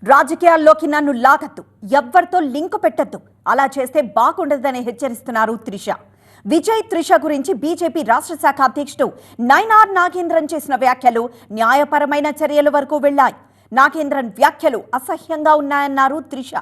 రాజకీయాల్లోకి నన్ను లాగద్దు, ఎవ్వరితో లింక్ పెట్టద్దు, అలా చేస్తే బాగుండదని హెచ్చరిస్తున్నారు త్రిష. విజయ్ త్రిష గురించి బీజేపీ రాష్ట్ర శాఖ అధ్యక్షుడు నైనార్ నాగేంద్రన్ చేసిన వ్యాఖ్యలు న్యాయపరమైన చర్యల వరకు వెళ్లాయి. నాగేంద్రన్ వ్యాఖ్యలు అసహ్యంగా ఉన్నాయన్నారు త్రిష.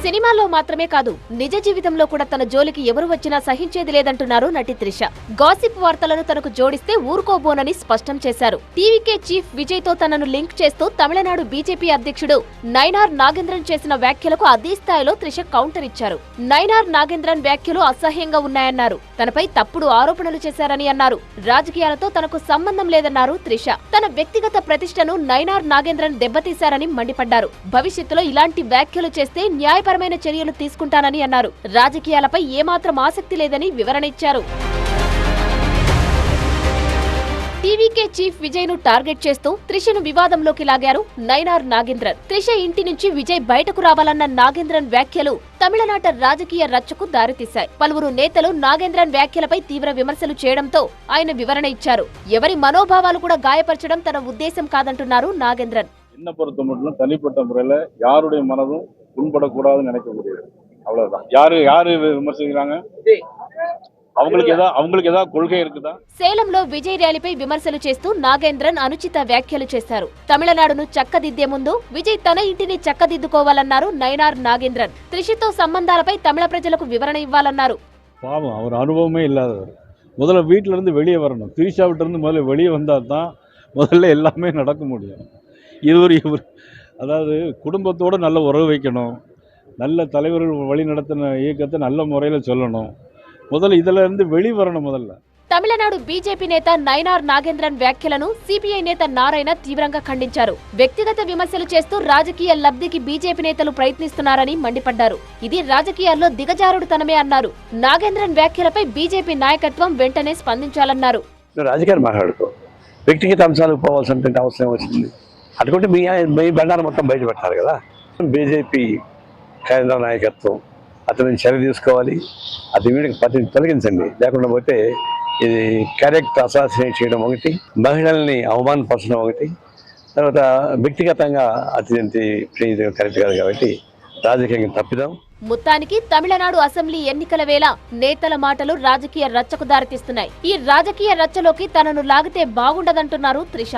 సినిమాలో మాత్రమే కాదు, నిజ జీవితంలో కూడా తన జోలికి ఎవరు వచ్చినా సహించేది లేదంటున్నారు నటి త్రిష. గాసిప్ వార్తలను తనకు జోడిస్తే ఊరుకోబోనని స్పష్టం చేశారు. టీవీకే చీఫ్ విజయ్ తో తనను లింక్ చేస్తూ తమిళనాడు బీజేపీ అధ్యక్షుడు నైనార్ నాగేంద్రన్ చేసిన వ్యాఖ్యలకు అదే స్థాయిలో త్రిష కౌంటర్ ఇచ్చారు. నైనార్ నాగేంద్రన్ వ్యాఖ్యలు అసహ్యంగా ఉన్నాయన్నారు. తనపై తప్పుడు ఆరోపణలు చేశారని అన్నారు. రాజకీయాలతో తనకు సంబంధం లేదన్నారు త్రిష. తన వ్యక్తిగత ప్రతిష్టను నైనార్ నాగేంద్రన్ దెబ్బతీశారని మండిపడ్డారు. భవిష్యత్తులో ఇలాంటి వ్యాఖ్యలు చేస్తే న్యాయపరమైన చర్యలు తీసుకుంటానని అన్నారు. రాజకీయాలపై ఏమాత్రం ఆసక్తి లేదని వివరణ ఇచ్చారు. టీవీకే చీఫ్ విజయ్ ను టార్గెట్ చేస్తూ త్రిషను వివాదంలోకి లాగారు నైనార్ నాగేంద్రన్. త్రిష ఇంటి నుంచి విజయ్ బయటకు రావాలన్న నాగేంద్రన్ వ్యాఖ్యలు తమిళనాట రాజకీయ రచ్చకు దారితీశాయి. పలువురు నేతలు నాగేంద్రన్ వ్యాఖ్యలపై తీవ్ర విమర్శలు చేయడంతో ఆయన వివరణ ఇచ్చారు. ఎవరి మనోభావాలు కూడా గాయపరచడం తన ఉద్దేశం కాదంటున్నారు నాగేంద్రన్. என்ன பொறுத்த மட்டும் தனிப்பட்ட முறையில யாருடைய மனதும் புண்படக்கூடாதுன்னு நினைக்க முடியாது. அவ்வளவுதான். யாரு விமர்சிக்கிறாங்க, அவங்களுக்கு ஏதாவது கொள்கை இருக்குదా? సేలంలో విజయ్ ర్యాలీపై విమర్శలు చేస్తూ నాగేంద్రన్ అనుచిత వ్యాఖ్యలు చేశారు. తమిళనాడును చక్కదిద్దే ముందు విజయ్ తన ఇంటిని చక్కదిద్దుకోవాలన్నారు నైనార్ నాగేంద్రన్. త్రిషతో సంబంధాలపై తమిళ ప్రజలకు వివరణ ఇవ్వాలన్నారు. பாவம், அவர் அனுபவமே இல்லாதவர். முதல்ல வீட்டில இருந்து வெளியே வரணும். திரிஷா விட்டு இருந்து முதல்ல வெளியே வந்தால் தான் முதல்ல எல்லாமே நடக்க முடியும். இவர் அதாவது குடும்பத்தோடு நல்ல உறவு வைக்கணும், நல்ல தலைவர்கள் வழி நடத்தின இயக்கத்தை நல்ல முறையில் சொல்லணும். முதல்ல இதில் இருந்து வெளிவரணும். முதல்ல తమిళనాడు బీజేపీ నేత నైనార్ నాగేంద్రన్ వ్యాఖ్యలను సిపిఐ నేత నారాయణ తీవ్రంగా ఖండించారు. వ్యక్తిగత విమర్శలు చేస్తూ రాజకీయ లబ్ధికి బీజేపీ నేతలు ప్రయత్నిస్తున్నారని మండిపడ్డారు. ఇది రాజకీయాల్లో దిగజారుడుతనమే అన్నారు. నాగేంద్రన్ వ్యాఖ్యలపై బీజేపీ నాయకత్వం వెంటనే స్పందించాలన్నారు. రాజకీయాలు మాట్లాడుకో, వ్యక్తిగత అంశాలకు పోవాల్సిన అవసరం వచ్చింది. అటువంటి మీ బండారం మొత్తం బయట పెట్టారు కదా. బీజేపీ కేంద్ర నాయకత్వం అతని చర్య తీసుకోవాలి. అది వీడికి తొలగించండి. లేకుండా పోతే ఇది క్యారెక్టర్ అసాసినేట్ చేయడం ఒకటి, మహిళల్ని అవమానపరచడం ఒకటి, తర్వాత వ్యక్తిగతంగా అత్యంత కరెక్ట్ కాదు. కాబట్టి రాజకీయంగా తప్పిదాం. మొత్తానికి తమిళనాడు అసెంబ్లీ ఎన్నికల వేళ నేతల మాటలు రాజకీయ రచ్చకు దారితీస్తున్నాయి. ఈ రాజకీయ రచ్చలోకి తనను లాగితే బాగుండదంటున్నారు త్రిష.